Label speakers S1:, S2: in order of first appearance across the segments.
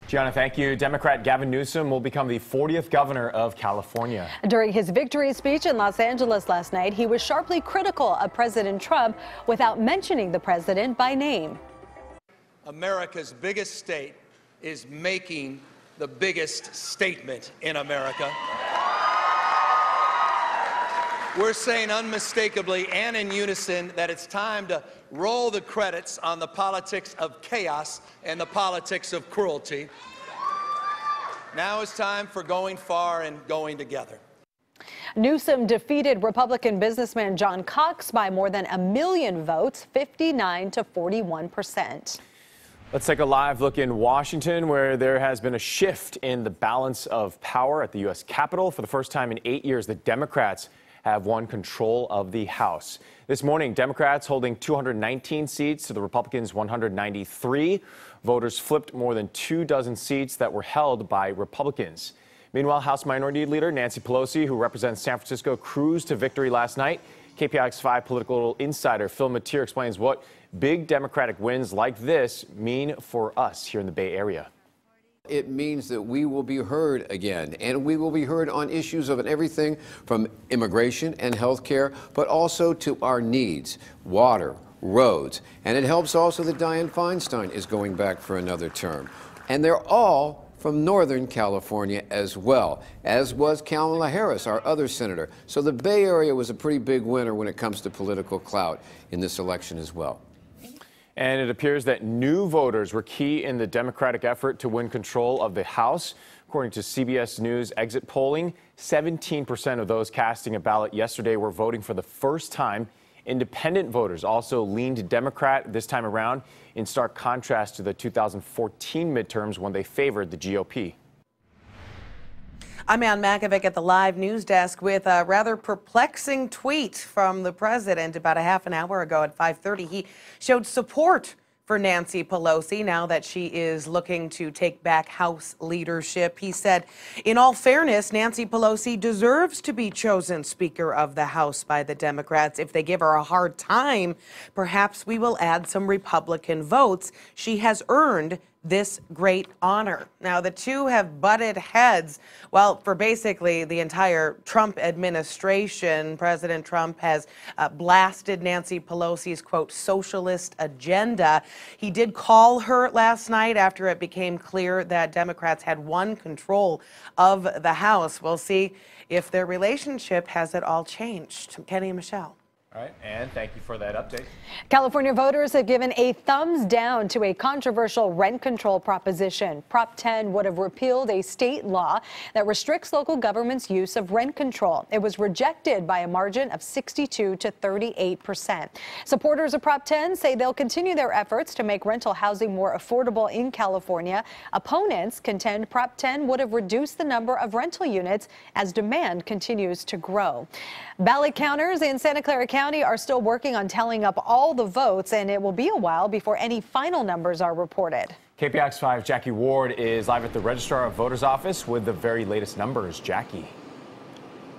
S1: Gianna, thank you. Democrat Gavin Newsom will become the 40th governor of California.
S2: During his victory speech in Los Angeles last night, he was sharply critical of President Trump without mentioning the president by name.
S3: America's biggest state is making the biggest statement in America. We're saying unmistakably and in unison that it's time to roll the credits on the politics of chaos and the politics of cruelty. Now it's time for going far and going together.
S2: Newsom defeated Republican businessman John Cox by more than 1 million votes, 59 to 41%.
S1: Let's take a live look in Washington, where there has been a shift in the balance of power at the U.S. Capitol. For the first time in 8 years, the Democrats have won control of the House. This morning, Democrats holding 219 seats to the Republicans' 193. Voters flipped more than 24 seats that were held by Republicans. Meanwhile, House Minority Leader Nancy Pelosi, who represents San Francisco, cruised to victory last night. KPIX 5 political insider Phil Mateer explains what big Democratic wins like this mean for us here in the Bay Area.
S4: It means that we will be heard again, and we will be heard on issues of everything from immigration and health care, but also to our needs, water, roads. And it helps also that Dianne Feinstein is going back for another term. And they're all from Northern California as well, as was Kamala Harris, our other senator. So the Bay Area was a pretty big winner when it comes to political clout in this election as well.
S1: And it appears that new voters were key in the Democratic effort to win control of the House. According to CBS News exit polling, 17% of those casting a ballot yesterday were voting for the first time. Independent voters also leaned Democrat this time around, in stark contrast to the 2014 midterms when they favored the GOP.
S5: I'm Ann Makovec at the live news desk with a rather perplexing tweet from the president about a half an hour ago at 5:30. He showed support for Nancy Pelosi now that she is looking to take back House leadership. He said, in all fairness, Nancy Pelosi deserves to be chosen Speaker of the House by the Democrats. If they give her a hard time, perhaps we will add some Republican votes. She has earned this great honor. Now, the two have butted heads, well, for basically the entire Trump administration. President Trump has blasted Nancy Pelosi's, quote, socialist agenda. He did call her last night after it became clear that Democrats had won control of the House. We'll see if their relationship has at all changed. Kenny and Michelle.
S1: All right, and thank you for that update.
S2: California voters have given a thumbs down to a controversial rent control proposition. Prop 10 would have repealed a state law that restricts local government's use of rent control. It was rejected by a margin of 62 to 38%. Supporters of Prop 10 say they'll continue their efforts to make rental housing more affordable in California. Opponents contend Prop 10 would have reduced the number of rental units as demand continues to grow. Ballot counters in Santa Clara County are still working on tallying up all the votes, and it will be a while before any final numbers are reported.
S1: KPIX 5 Jackie Ward is live at the Registrar of Voters office with the very latest numbers. Jackie.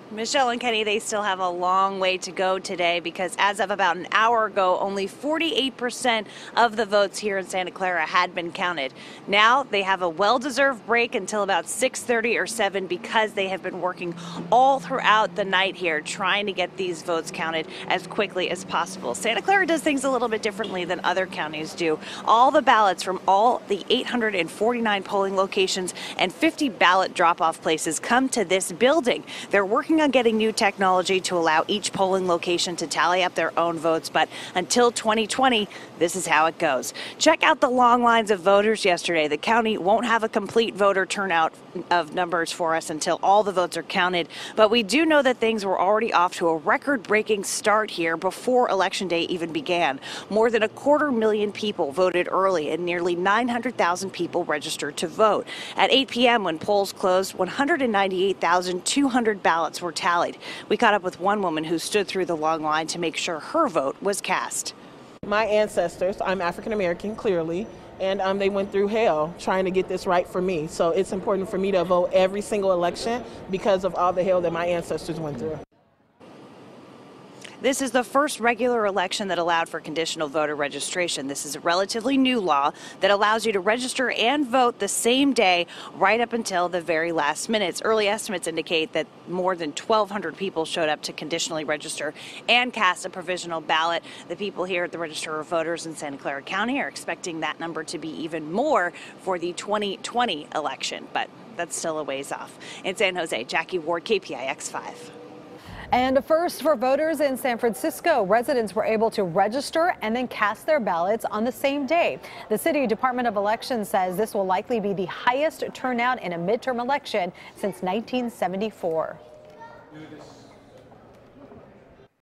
S6: Michelle and Kenny, they still have a long way to go today because as of about an hour ago, only 48% of the votes here in Santa Clara had been counted. Now they have a well-deserved break until about 6:30 or 7 because they have been working all throughout the night here trying to get these votes counted as quickly as possible. Santa Clara does things a little bit differently than other counties do. All the ballots from all the 849 polling locations and 50 ballot drop-off places come to this building. They're working on getting new technology to allow each polling location to tally up their own votes, but until 2020, this is how it goes. Check out the long lines of voters yesterday. The county won't have a complete voter turnout of numbers for us until all the votes are counted, but we do know that things were already off to a record-breaking start here before Election Day even began. More than 250,000 people voted early and nearly 900,000 people registered to vote. At 8 p.m. when polls closed, 198,200 ballots were tallied. We caught up with one woman who stood through the long line to make sure her vote was cast.
S7: My ancestors, I'm African American, clearly, and they went through hell trying to get this right for me. So it's important for me to vote every single election because of all the hell that my ancestors went through.
S6: This is the first regular election that allowed for conditional voter registration. This is a relatively new law that allows you to register and vote the same day right up until the very last minutes. Early estimates indicate that more than 1,200 people showed up to conditionally register and cast a provisional ballot. The people here at the Register of Voters in Santa Clara County are expecting that number to be even more for the 2020 election, but that's still a ways off. In San Jose, Jackie Ward, KPIX 5.
S2: And first for voters in San Francisco, residents were able to register and then cast their ballots on the same day. The City Department of Elections says this will likely be the highest turnout in a midterm election since 1974.